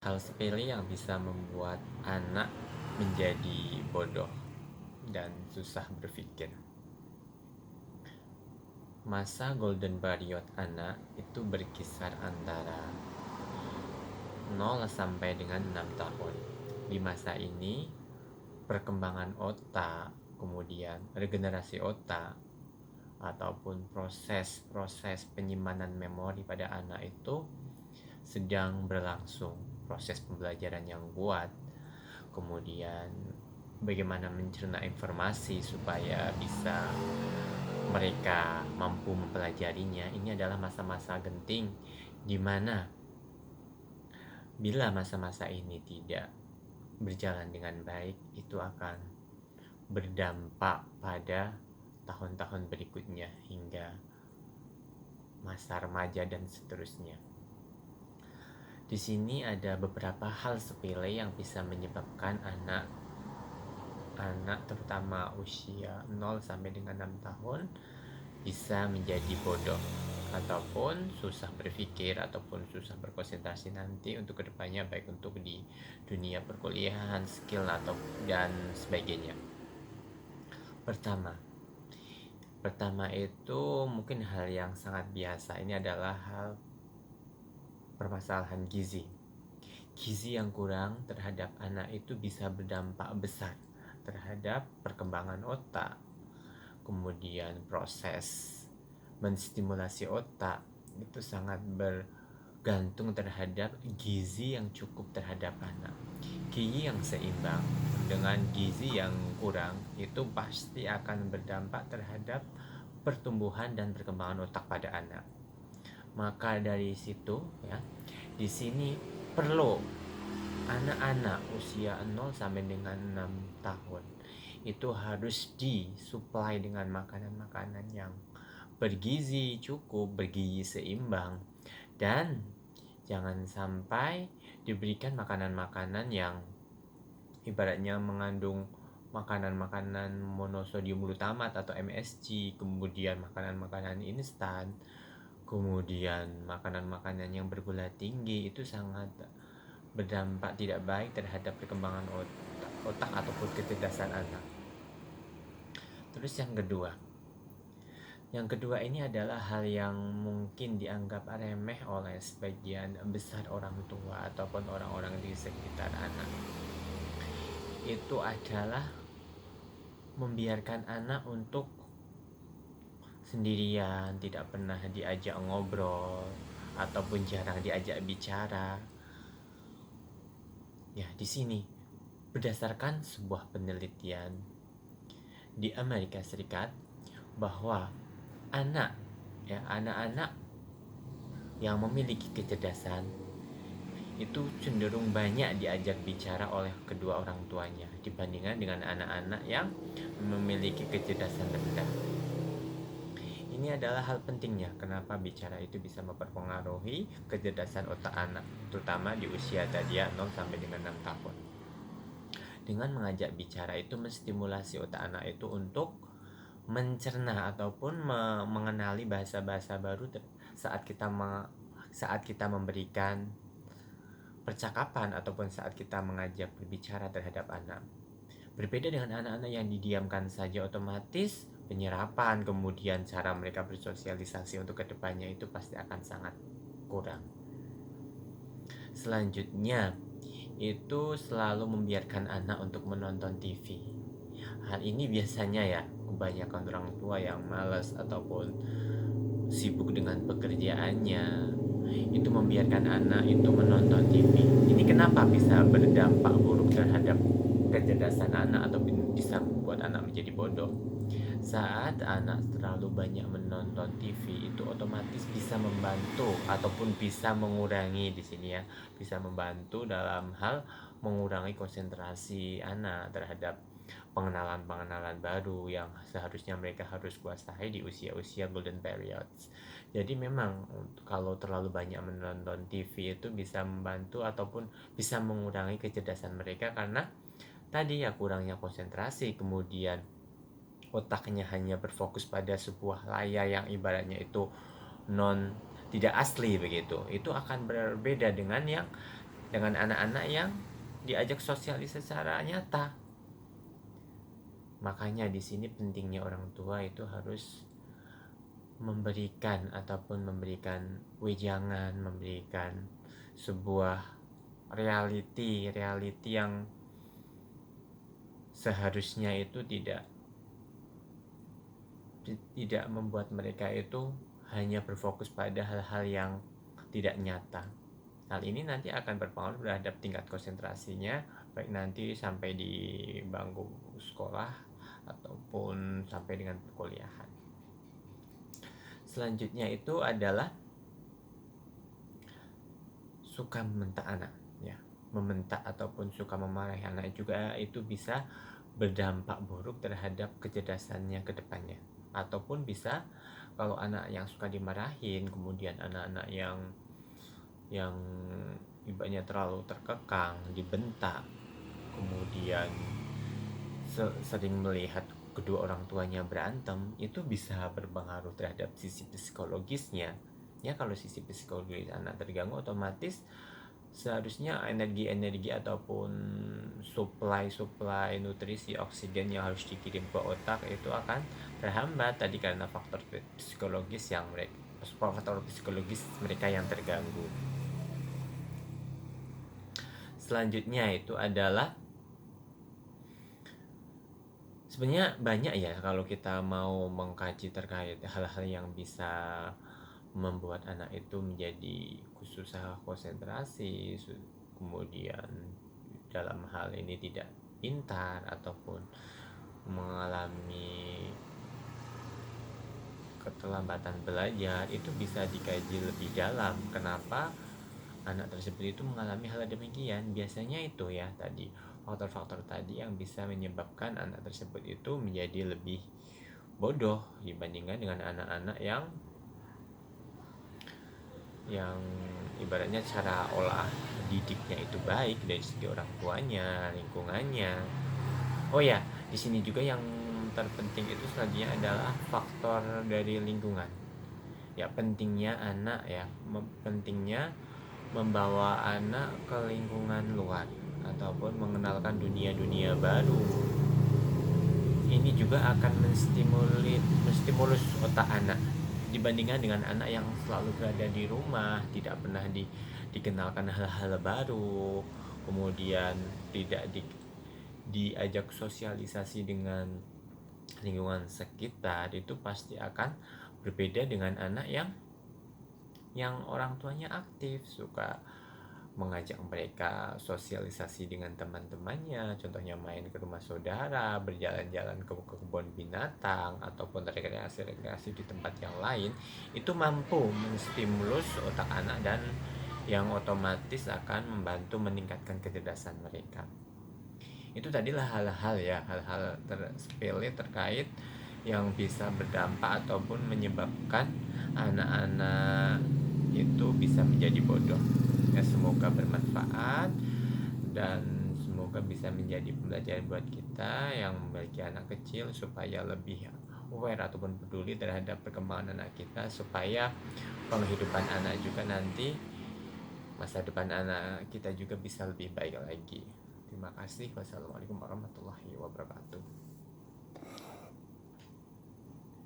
Hal sepele yang bisa membuat anak menjadi bodoh dan susah berpikir. Masa golden period anak itu berkisar antara 0 sampai dengan 6 tahun. Di masa ini, perkembangan otak, kemudian regenerasi otak, ataupun proses-proses penyimpanan memori pada anak itu sedang berlangsung. Proses pembelajaran yang kuat, kemudian bagaimana mencerna informasi supaya bisa mereka mampu mempelajarinya. Ini adalah masa-masa genting di mana bila masa-masa ini tidak berjalan dengan baik, itu akan berdampak pada tahun-tahun berikutnya hingga masa remaja dan seterusnya. Di sini ada beberapa hal sepele yang bisa menyebabkan anak terutama usia 0 sampai dengan 6 tahun bisa menjadi bodoh ataupun susah berpikir ataupun susah berkonsentrasi nanti untuk kedepannya, baik untuk di dunia perkuliahan, skill atau dan sebagainya. Pertama itu mungkin hal yang sangat biasa. Ini adalah hal permasalahan gizi. Gizi yang kurang terhadap anak itu bisa berdampak besar terhadap perkembangan otak, kemudian proses menstimulasi otak itu sangat bergantung terhadap gizi yang cukup terhadap anak. Gizi yang seimbang dengan gizi yang kurang itu pasti akan berdampak terhadap pertumbuhan dan perkembangan otak pada anak. Maka dari situ ya, di sini perlu anak-anak usia 0 sampai dengan 6 tahun itu harus disuplai dengan makanan-makanan yang bergizi cukup, bergizi seimbang, dan jangan sampai diberikan makanan-makanan yang ibaratnya mengandung makanan-makanan monosodium glutamat atau MSG, kemudian makanan-makanan instan, kemudian makanan-makanan yang bergula tinggi. Itu sangat berdampak tidak baik terhadap perkembangan otak ataupun kecerdasan anak. Terus yang kedua ini adalah hal yang mungkin dianggap remeh oleh sebagian besar orang tua ataupun orang-orang di sekitar anak. Itu adalah membiarkan anak untuk sendirian, tidak pernah diajak ngobrol ataupun jarang diajak bicara. Ya, di sini berdasarkan sebuah penelitian di Amerika Serikat bahwa anak-anak yang memiliki kecerdasan itu cenderung banyak diajak bicara oleh kedua orang tuanya dibandingkan dengan anak-anak yang memiliki kecerdasan rendah. Ini adalah hal pentingnya kenapa bicara itu bisa mempengaruhi kecerdasan otak anak, terutama di usia tadi 0 sampai dengan 6 tahun. Dengan mengajak bicara itu menstimulasi otak anak itu untuk mencerna ataupun mengenali bahasa-bahasa baru saat kita memberikan percakapan ataupun saat kita mengajak berbicara terhadap anak. Berbeda dengan anak-anak yang didiamkan saja, otomatis penyerapan kemudian cara mereka bersosialisasi untuk kedepannya itu pasti akan sangat kurang. Selanjutnya itu selalu membiarkan anak untuk menonton TV. Hal ini biasanya ya kebanyakan orang tua yang malas ataupun sibuk dengan pekerjaannya itu membiarkan anak itu menonton TV. Ini kenapa bisa berdampak buruk terhadap kecerdasan anak atau bisa membuat anak menjadi bodoh? Saat anak terlalu banyak menonton TV itu otomatis bisa membantu ataupun bisa mengurangi di sini ya, bisa membantu dalam hal mengurangi konsentrasi anak terhadap pengenalan-pengenalan baru yang seharusnya mereka harus kuasai di usia-usia golden periods. Jadi memang kalau terlalu banyak menonton TV itu bisa membantu ataupun bisa mengurangi kecerdasan mereka karena tadi ya kurangnya konsentrasi, kemudian otaknya hanya berfokus pada sebuah layar yang ibaratnya itu tidak asli begitu. Itu akan berbeda dengan yang dengan anak-anak yang diajak sosialisasi secara nyata. Makanya di sini pentingnya orang tua itu harus memberikan wejangan, memberikan sebuah reality yang seharusnya itu tidak membuat mereka itu hanya berfokus pada hal-hal yang tidak nyata. Hal ini nanti akan berpengaruh terhadap tingkat konsentrasinya, baik nanti sampai di bangku sekolah ataupun sampai dengan perkuliahan. Selanjutnya itu adalah suka membentak anak, ya. Membentak ataupun suka memarahi anak juga itu bisa berdampak buruk terhadap kecerdasannya ke depannya. Ataupun bisa kalau anak yang suka dimarahin, kemudian anak-anak yang ibaratnya terlalu terkekang, dibentak, kemudian sering melihat kedua orang tuanya berantem, itu bisa berpengaruh terhadap sisi psikologisnya. Ya, kalau sisi psikologis anak terganggu, otomatis seharusnya energi ataupun suplai nutrisi oksigen yang harus dikirim ke otak itu akan terhambat tadi karena faktor psikologis mereka yang terganggu. Selanjutnya itu adalah sebenarnya banyak ya kalau kita mau mengkaji terkait hal-hal yang bisa membuat anak itu menjadi susah konsentrasi, kemudian dalam hal ini tidak pintar ataupun mengalami keterlambatan belajar, itu bisa dikaji lebih dalam kenapa anak tersebut itu mengalami hal demikian. Biasanya itu ya tadi faktor-faktor tadi yang bisa menyebabkan anak tersebut itu menjadi lebih bodoh dibandingkan dengan anak-anak yang ibaratnya cara olah didiknya itu baik dari segi orang tuanya, lingkungannya. Oh ya, di sini juga yang terpenting itu selanjutnya adalah faktor dari lingkungan. Ya, pentingnya anak ya, pentingnya membawa anak ke lingkungan luar ataupun mengenalkan dunia-dunia baru. Ini juga akan menstimulus otak anak dibandingkan dengan anak yang selalu berada di rumah, tidak pernah dikenalkan hal-hal baru, kemudian tidak diajak sosialisasi dengan lingkungan sekitar. Itu pasti akan berbeda dengan anak yang orang tuanya aktif, suka mengajak mereka sosialisasi dengan teman-temannya, contohnya main ke rumah saudara, berjalan-jalan ke kebun binatang ataupun rekreasi di tempat yang lain. Itu mampu menstimulus otak anak dan yang otomatis akan membantu meningkatkan kecerdasan mereka. Itu tadilah hal-hal sepele terkait yang bisa berdampak ataupun menyebabkan anak-anak itu bisa menjadi bodoh. Ya, semoga bermanfaat dan semoga bisa menjadi pembelajaran buat kita yang memiliki anak kecil supaya lebih aware ataupun peduli terhadap perkembangan anak kita, supaya penghidupan anak juga nanti, masa depan anak kita juga bisa lebih baik lagi. Terima kasih. Wassalamualaikum warahmatullahi wabarakatuh.